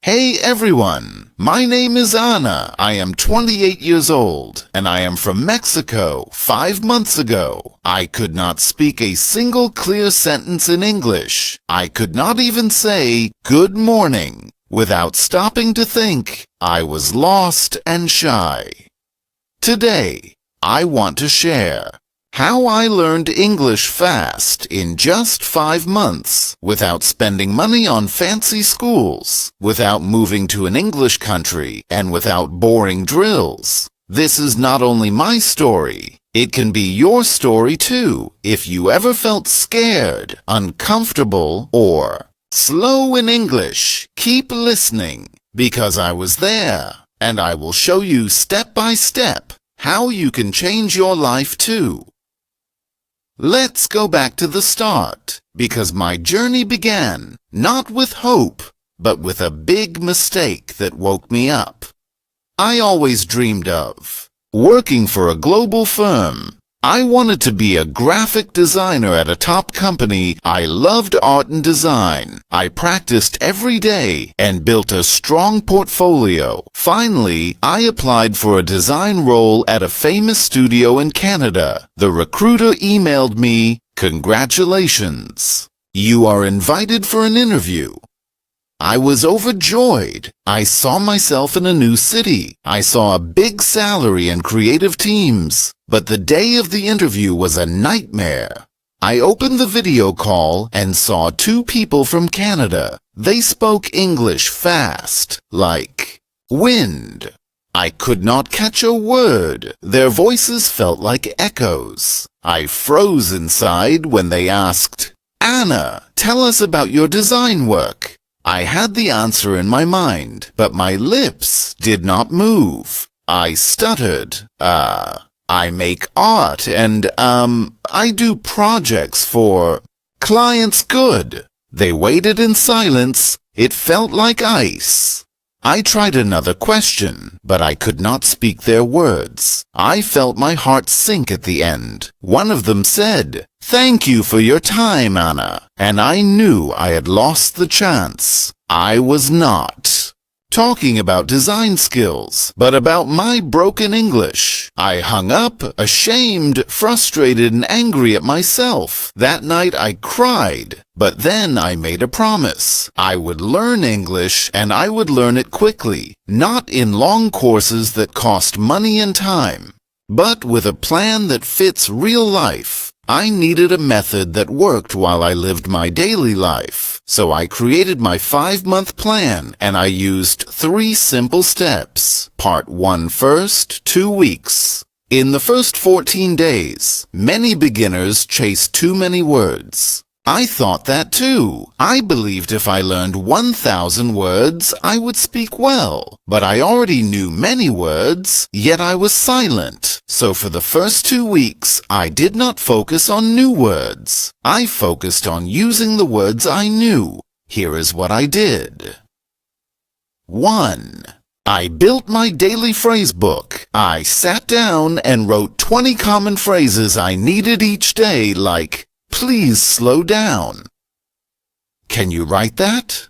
Hey everyone, my name is Anna. I am 28 years old, and I am from Mexico 5 months ago. I could not speak a single clear sentence in English. I could not even say good morning without stopping to think. I was lost and shy. Today, I want to share how I learned English fast in just 5 months, without spending money on fancy schools, without moving to an English country, and without boring drills. This is not only my story, it can be your story too, if you ever felt scared, uncomfortable, or slow in English. Keep listening, because I was there, and I will show you step by step how you can change your life too. Let's go back to the start, because my journey began not with hope, but with a big mistake that woke me up. I always dreamed of working for a global firm. I wanted to be a graphic designer at a top company. I loved art and design. I practiced every day and built a strong portfolio. Finally, I applied for a design role at a famous studio in Canada. The recruiter emailed me, "Congratulations. You are invited for an interview." I was overjoyed. I saw myself in a new city. I saw a big salary and creative teams. But the day of the interview was a nightmare. I opened the video call and saw 2 people from Canada. They spoke English fast, like wind. I could not catch a word. Their voices felt like echoes. I froze inside when they asked, "Anna, tell us about your design work." I had the answer in my mind, but my lips did not move. I stuttered, I make art and, I do projects for clients. Good. They waited in silence. It felt like ice. I tried another question, but I could not speak their words. I felt my heart sink at the end. One of them said, "Thank you for your time, Anna." And I knew I had lost the chance. I was not talking about design skills, but about my broken English. I hung up, ashamed, frustrated, and angry at myself. That night I cried, but then I made a promise. I would learn English, and I would learn it quickly, not in long courses that cost money and time, but with a plan that fits real life. I needed a method that worked while I lived my daily life. So I created my 5-month plan, and I used 3 simple steps. Part 1 first, 2 weeks. In the first 14 days, many beginners chase too many words. I thought that too. I believed if I learned 1,000 words, I would speak well. But I already knew many words, yet I was silent. So for the first 2 weeks, I did not focus on new words. I focused on using the words I knew. Here is what I did. 1. I built my daily phrase book. I sat down and wrote 20 common phrases I needed each day, like, "Please slow down." Can you write that?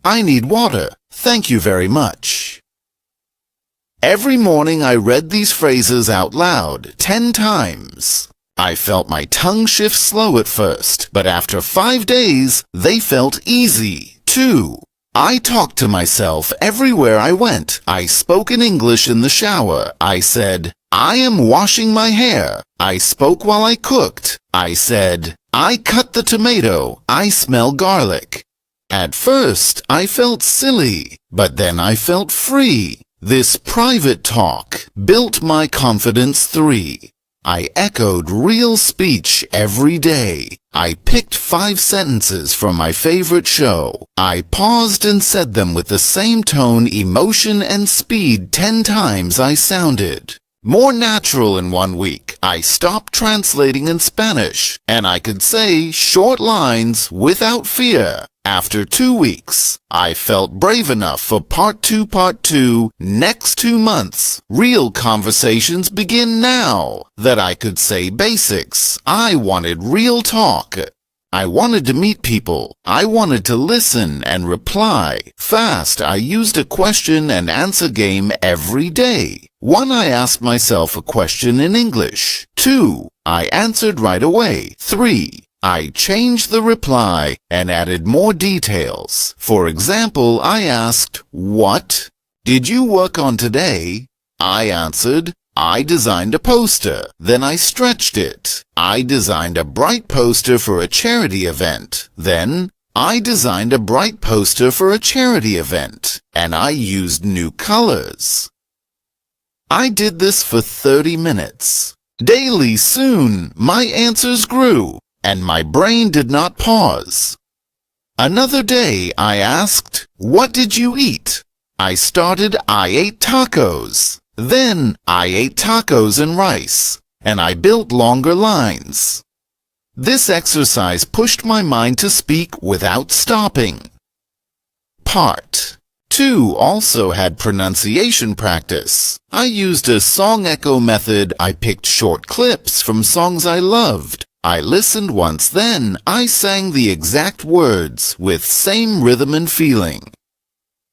"I need water. Thank you very much." Every morning I read these phrases out loud 10 times. I felt my tongue shift slow at first, but after 5 days, they felt easy, too. I talked to myself everywhere I went. I spoke in English in the shower. I said, "I am washing my hair." I spoke while I cooked. I said, "I cut the tomato. I smell garlic." At first, I felt silly, but then I felt free. This private talk built my confidence 3. I echoed real speech every day. I picked 5 sentences from my favorite show. I paused and said them with the same tone, emotion, and speed 10 times I sounded more natural in 1 week. I stopped translating in Spanish, and I could say short lines without fear. After 2 weeks, I felt brave enough for part 2. Next 2 months, real conversations begin now. That I could say basics. I wanted real talk. I wanted to meet people. I wanted to listen and reply. Fast, I used a question and answer game every day. 1. I asked myself a question in English. 2. I answered right away. 3. I changed the reply and added more details. For example, I asked, "What did you work on today?" I answered, "I designed a poster." Then I stretched it. I designed a bright poster for a charity event. Then I designed a bright poster for a charity event, and I used new colors. I did this for 30 minutes. Daily soon, my answers grew, and my brain did not pause. Another day, I asked, "What did you eat?" I started, "I ate tacos." Then I ate tacos and rice, and I built longer lines. This exercise pushed my mind to speak without stopping. Part 2 also had pronunciation practice. I used a song echo method. I picked short clips from songs I loved. I listened once, then I sang the exact words with same rhythm and feeling.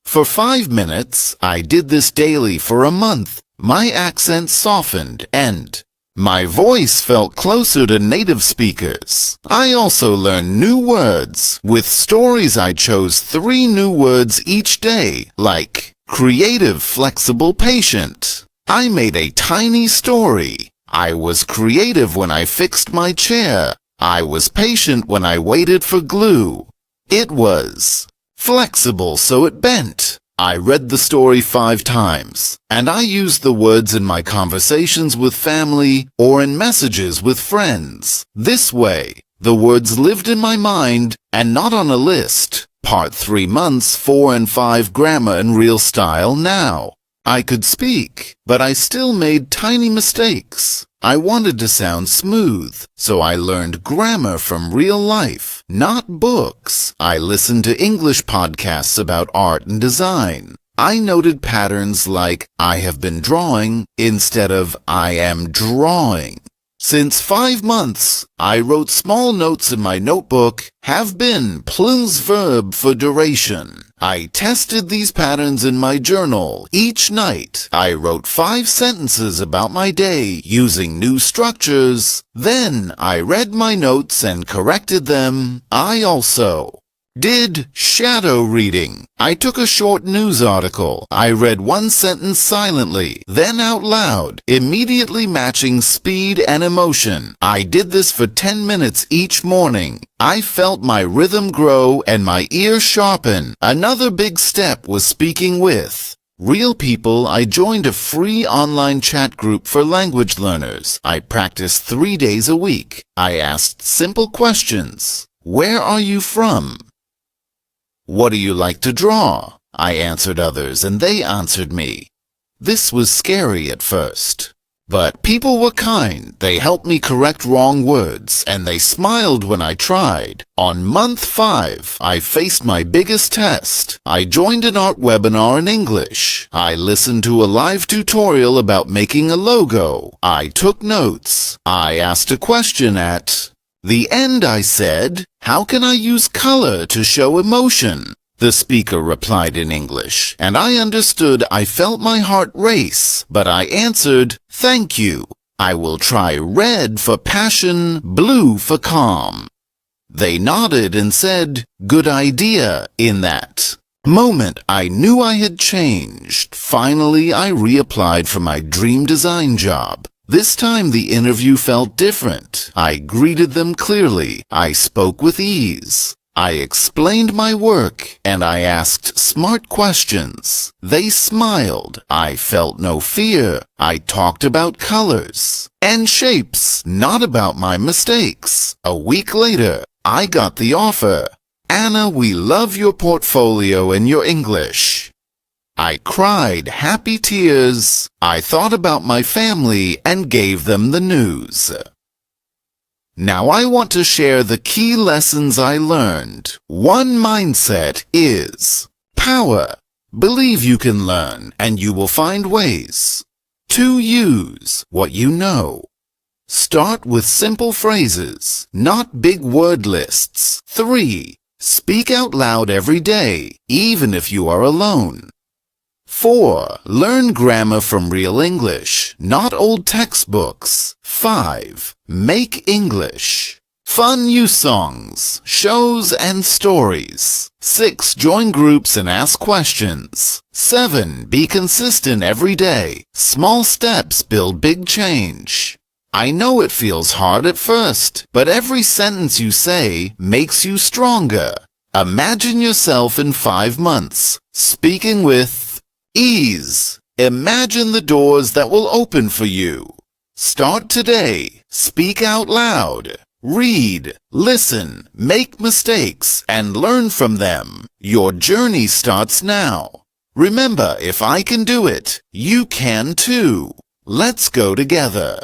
For 5 minutes, I did this daily for a month. My accent softened and my voice felt closer to native speakers. I also learned new words. With stories, I chose 3 new words each day, like creative, flexible, patient. I made a tiny story. I was creative when I fixed my chair. I was patient when I waited for glue. It was flexible so it bent. I read the story 5 times, and I used the words in my conversations with family or in messages with friends. This way, the words lived in my mind and not on a list. Part 3 months 4 and 5 grammar and real style now. I could speak, but I still made tiny mistakes. I wanted to sound smooth, so I learned grammar from real life, not books. I listened to English podcasts about art and design. I noted patterns like "I have been drawing" instead of "I am drawing." Since 5 months, I wrote small notes in my notebook. Have been plus verb for duration. I tested these patterns in my journal. Each night, I wrote 5 sentences about my day using new structures. Then I read my notes and corrected them. I also did shadow reading. I took a short news article. I read 1 sentence silently, then out loud, immediately matching speed and emotion. I did this for 10 minutes each morning. I felt my rhythm grow and my ear sharpen. Another big step was speaking with real people. I joined a free online chat group for language learners. I practiced 3 days a week. I asked simple questions. Where are you from? What do you like to draw? I answered others and they answered me. This was scary at first, but people were kind. They helped me correct wrong words and they smiled when I tried. On month 5, I faced my biggest test. I joined an art webinar in English. I listened to a live tutorial about making a logo. I took notes. I asked a question at the end. I said, "How can I use color to show emotion?" The speaker replied in English, and I understood. I felt my heart race, but I answered, "Thank you. I will try red for passion, blue for calm." They nodded and said, "Good idea." In that moment, I knew I had changed. Finally, I reapplied for my dream design job. This time the interview felt different. I greeted them clearly. I spoke with ease. I explained my work, and I asked smart questions. They smiled. I felt no fear. I talked about colors and shapes, not about my mistakes. A week later, I got the offer. "Anna, we love your portfolio and your English." I cried happy tears. I thought about my family and gave them the news. Now I want to share the key lessons I learned. 1. Mindset is power. Believe you can learn and you will find ways. 2. Use what you know. Start with simple phrases, not big word lists. 3. Speak out loud every day, even if you are alone. 4. Learn grammar from real English, not old textbooks. 5. Make English. Fun new songs, shows, and stories. 6. Join groups and ask questions. 7. Be consistent every day. Small steps build big change. I know it feels hard at first, but every sentence you say makes you stronger. Imagine yourself in 5 months, speaking with ease. Imagine the doors that will open for you. Start today. Speak out loud. Read, listen, make mistakes, and learn from them. Your journey starts now. Remember, if I can do it, you can too. Let's go together.